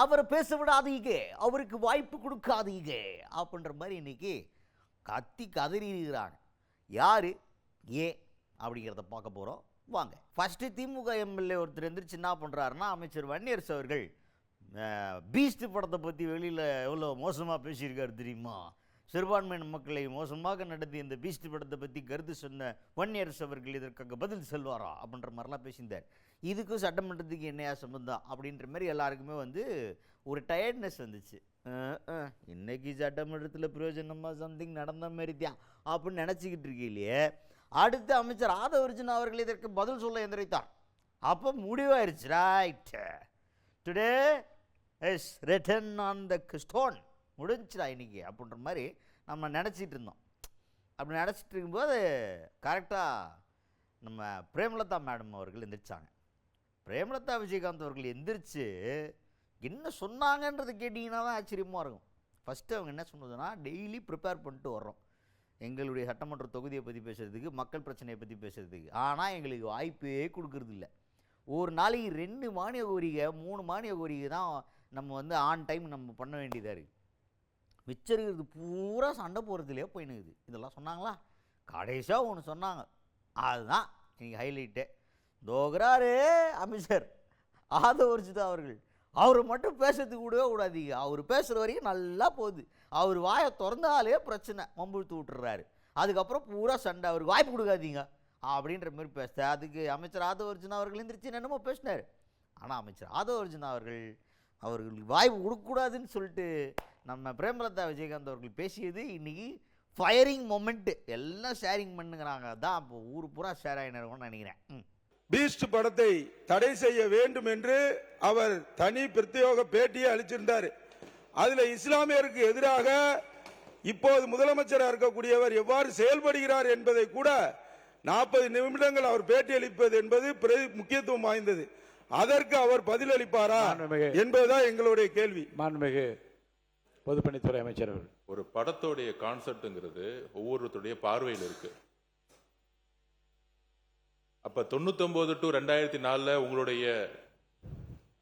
அவரை பேச விடாதீங்க, அவருக்கு வாய்ப்பு கொடுக்காதீங்க அப்படின்ற மாதிரி இன்னைக்கு கத்தி கதறி இருக்கிறாங்க. யார் ஏன் அப்படிங்கிறத பார்க்க போகிறோம் வாங்க. ஃபஸ்ட்டு திமுக எம்எல்ஏ ஒருத்தர் எந்திரிச்சு என்ன பண்ணுறாருன்னா, அமைச்சர் வன்னியரசு அவர்கள் பீஸ்ட் படத்தை பற்றி வெளியில் எவ்வளோ மோசமாக பேசியிருக்காரு தெரியுமா, சிறுபான்மையின மக்களை மோசமாக நடத்தி இந்த பீஸ்ட் படத்தை பற்றி கருத்து சொன்ன வன்னியரசு அவர்கள் இதற்காக பதில் சொல்வாரா அப்படின்ற மாதிரிலாம் பேசியிருந்தார். இதுக்கும் சட்டமன்றத்துக்கு என்னையா சம்பந்தம் அப்படின்ற மாதிரி எல்லாருக்குமே ஒரு டயர்ட்னஸ் வந்துச்சு. இன்னைக்கு சட்டமன்றத்தில் பிரயோஜனமாக சம்திங் நடந்த மாதிரி தான் அப்படின்னு நினச்சிக்கிட்டு இருக்கீங்களே. அடுத்து அமைச்சர் ஆதவர்ஜுன் அவர்கள் இதற்கு பதில் சொல்ல எந்திரித்தார். அப்போ முடிவாயிருச்சு, right today is written on the stone, முடிஞ்சுடா இன்னைக்கு அப்படின்ற மாதிரி நம்ம நினச்சிட்டு இருந்தோம். அப்படி நினச்சிட்டு இருக்கும்போது கரெக்டாக நம்ம பிரேமலதா மேடம் அவர்கள் எந்திரிச்சாங்க. பிரேமலதா விஜயகாந்த் அவர்கள் எந்திரிச்சு என்ன சொன்னாங்கன்றது கேட்டிங்கன்னா தான் ஆச்சரியமாக இருக்கும். ஃபஸ்ட்டு அவங்க என்ன சொன்னதுன்னா, டெய்லி ப்ரிப்பேர் பண்ணிட்டு வர்றோம் எங்களுடைய சட்டமன்ற தொகுதியை பற்றி பேசுகிறதுக்கு, மக்கள் பிரச்சனையை பற்றி பேசுகிறதுக்கு. ஆனால் எங்களுக்கு வாய்ப்பே கொடுக்கறது இல்லை. ஒரு நாளைக்கு 2 மானிய கோரிக்கை 3 மானிய கோரிக்கை தான் நம்ம ஆன் டைம் நம்ம பண்ண வேண்டியதாக இருக்குது. மிச்சம் இருக்கிறது பூரா சண்டை போகிறதுலேயே போயினுக்குது. இதெல்லாம் சொன்னாங்களா? கடைசியாக ஒன்று சொன்னாங்க, அதுதான் இன்னைக்கு ஹைலைட்டு. தோகிறாரு அமைச்சர் ஆதவர்ஜுன் அவர்கள். அவர் மட்டும் பேசுறதுக்கு கூடவே கூடாதீங்க, அவர் பேசுகிற வரைக்கும் நல்லா போகுது. அவர் வாயை திறந்தாலே பிரச்சனை, மம்புழுத்து விட்டுறாரு. அதுக்கப்புறம் பூரா சண்டை, அவருக்கு வாய்ப்பு கொடுக்காதீங்க அப்படின்ற மாதிரி பேச. அதுக்கு அமைச்சர் ஆதவர்ஜுன் அவர்கள் எந்திரிச்சு என்னமோ பேசினார். ஆனால் அமைச்சர் ஆதவர்ஜுன் அவர்களுக்கு வாய்ப்பு கொடுக்கக்கூடாதுன்னு சொல்லிட்டு நம்ம பிரேமலதா விஜயகாந்த் அவர்கள் பேசியது இன்னைக்கு ஃபயரிங் மொமெண்ட்டு. எல்லாம் ஷேரிங் பண்ணுங்கிறாங்க. அதான் இப்போ ஊர் பூரா ஷேர் ஆகினு நினைக்கிறேன். பீஸ்ட் படத்தை தடை செய்ய வேண்டும் என்று அவர் தனி பிரத்யேக பேட்டியை அளிச்சிருந்தார். அதுல இஸ்லாமியருக்கு எதிராக இப்போது முதலமைச்சராக இருக்கக்கூடியவர் எவ்வாறு செயல்படுகிறார் என்பதை கூட 40 நிமிடங்கள் அவர் பேட்டி அளிப்பது என்பது முக்கியத்துவம் வாய்ந்தது. அதற்கு அவர் பதிலளிப்பாரா என்பதுதான் எங்களுடைய கேள்வி. மாண்புமிகு பொதுப்பணித்துறை அமைச்சர் அவர்கள். ஒரு படத்தோடைய கான்செப்ட்ங்கிறது ஒவ்வொருத்தருடைய பார்வையில் இருக்கு. அப்ப 99 to 2004 உங்களுடைய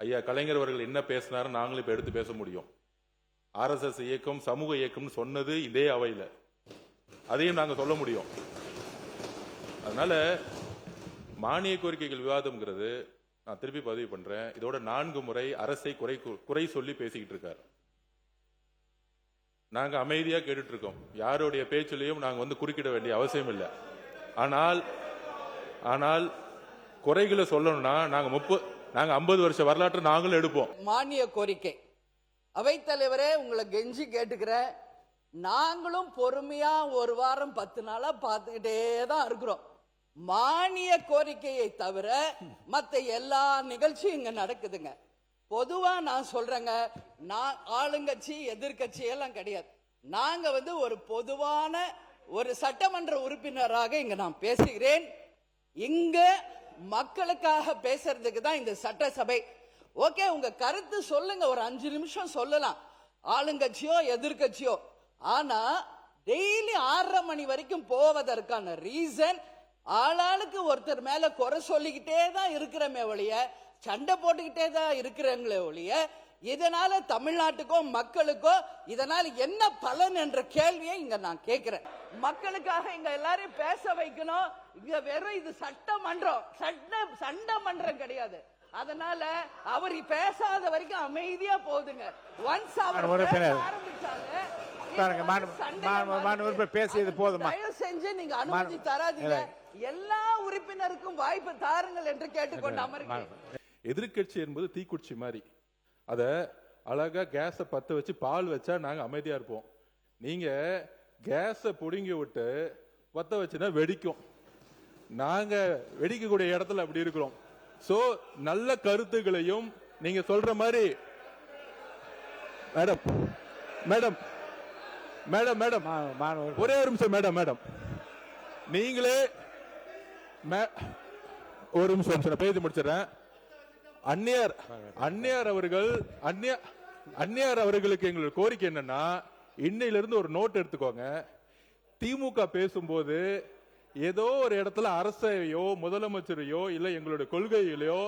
ஐயா கலைஞர் அவர்கள் என்ன பேசினாரு நாங்களும் இப்ப எடுத்து பேச முடியும். RSS இயக்கம் சமூக இயக்கம்னு சொன்னது இதே அவையில், அதையும் நாங்க சொல்ல முடியும். அதனால மானிய கோரிக்கைகள் விவாதம்ங்கிறது நான் திருப்பி பதிவு பண்றேன். இதோட 4 முறை அரசை குறை சொல்லி பேசிக்கிட்டு இருக்காரு. நாங்க அமைதியா கேட்டுட்டு இருக்கோம். யாருடைய பேச்சிலையும் நாங்க குறுக்கிட வேண்டிய அவசியம் இல்லை. ஆனால் குறைகளை சொல்லணும்னா நாங்க 50 வருஷ வரலாற்று நாங்களும் எடுப்போம். மானிய கோரிக்கை அவைத்தலைவரே உங்களை கெஞ்சி கேட்டுக்கிறேன். நாங்களும் பொறுமையா 1 வாரம் 10 நாளா பார்த்துக்கிட்டே தான் இருக்கிறோம். மானிய கோரிக்கையை தவிர மற்ற எல்லா நிகழ்ச்சியும் இங்க நடக்குதுங்க. பொதுவா நான் சொல்றேங்க, நான் ஆளுங்கட்சி எதிர்கட்சி எல்லாம் கிடையாது. நாங்க ஒரு பொதுவான ஒரு சட்டமன்ற உறுப்பினராக இங்க நான் பேசுகிறேன். இங்க மக்களுக்காக பேசுறதுக்கு தான் இந்த சட்டசபை. ஓகே, உங்க கருத்து சொல்லுங்க, ஒரு 5 நிமிஷம் சொல்லலாம், ஆளுங்கட்சியோ எதிர்கட்சியோ. ஆனா டெய்லி 6:30 மணி வரைக்கும் போவதற்கான ரீசன், ஆளாளுக்கு ஒருத்தர் மேல குறை சொல்லிக்கிட்டே தான் இருக்கிறமே ஒழிய, சண்டை போட்டுக்கிட்டே தான் இருக்கிறாங்களே ஒழிய, இதனால தமிழ்நாட்டுக்கோ மக்களுக்கோ இதனால என்ன பலன் என்ற கேள்வியை இங்க நான் கேட்கிறேன். மக்களுக்காக இங்க எல்லாரையும் பேச வைக்கணும். இங்க வெறும் இது சட்டமன்றம், சண்டை மன்றம் கிடையாது. அதனால அவர் பேசாத வரைக்கும் அமைதியா போகுதுங்க. ஒன்ஸ் அவர் ஆரம்பிச்சாங்க பேசியது போதுமா? தயவு செஞ்சு நீங்க அனுமதி தராதீங்க. எல்லா உறுப்பினருக்கும் வாய்ப்பு தாருங்கள் என்று கேட்டுக்கொண்டு அமர்கிறேன். எதிர்கட்சி என்பது தீக்குச்சி மாதிரி. அத அழகா கேஸ பத்த வச்சு பால் வச்சா நாங்க அமைதியா இருப்போம். நீங்க கேஸ புடுங்கி விட்டு பத்த வச்சுனா வெடிக்கும். நாங்க வெடிக்கக்கூடிய இடத்துல அப்படி இருக்கிறோம். சோ நல்ல கருத்துக்களையும் நீங்க சொல்ற மாதிரி மேடம் மேடம் மேடம் மேடம் ஒரே ஒரு நிமிஷம் மேடம் நீங்களே ஒரு நிமிஷம் பேசி முடிச்சிடறேன். அந்நியார் அவர்களுக்கு எங்களுக்கு கோரிக்கை என்னன்னா, இன்னையிலிருந்து ஒரு நோட் எடுத்துக்கோங்க. திமுக பேசும்போது ஏதோ ஒரு இடத்துல அரசையோ முதலமைச்சரையோ இல்ல எங்களுடைய கொள்கையிலையோ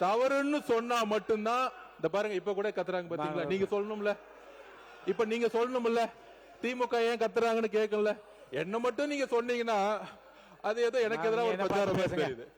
தவறுன்னு சொன்னா மட்டும்தான் இந்த பாருங்க இப்ப கூட கத்துறாங்க பாத்தீங்களா? நீங்க சொல்லணும்ல, இப்ப நீங்க சொல்லணும்ல திமுக ஏன் கத்துறாங்கன்னு கேட்கல. என்ன மட்டும் நீங்க சொன்னீங்கன்னா அது ஏதோ எனக்கு எதிராக ஒரு பிரச்சாரம் தெரியுது.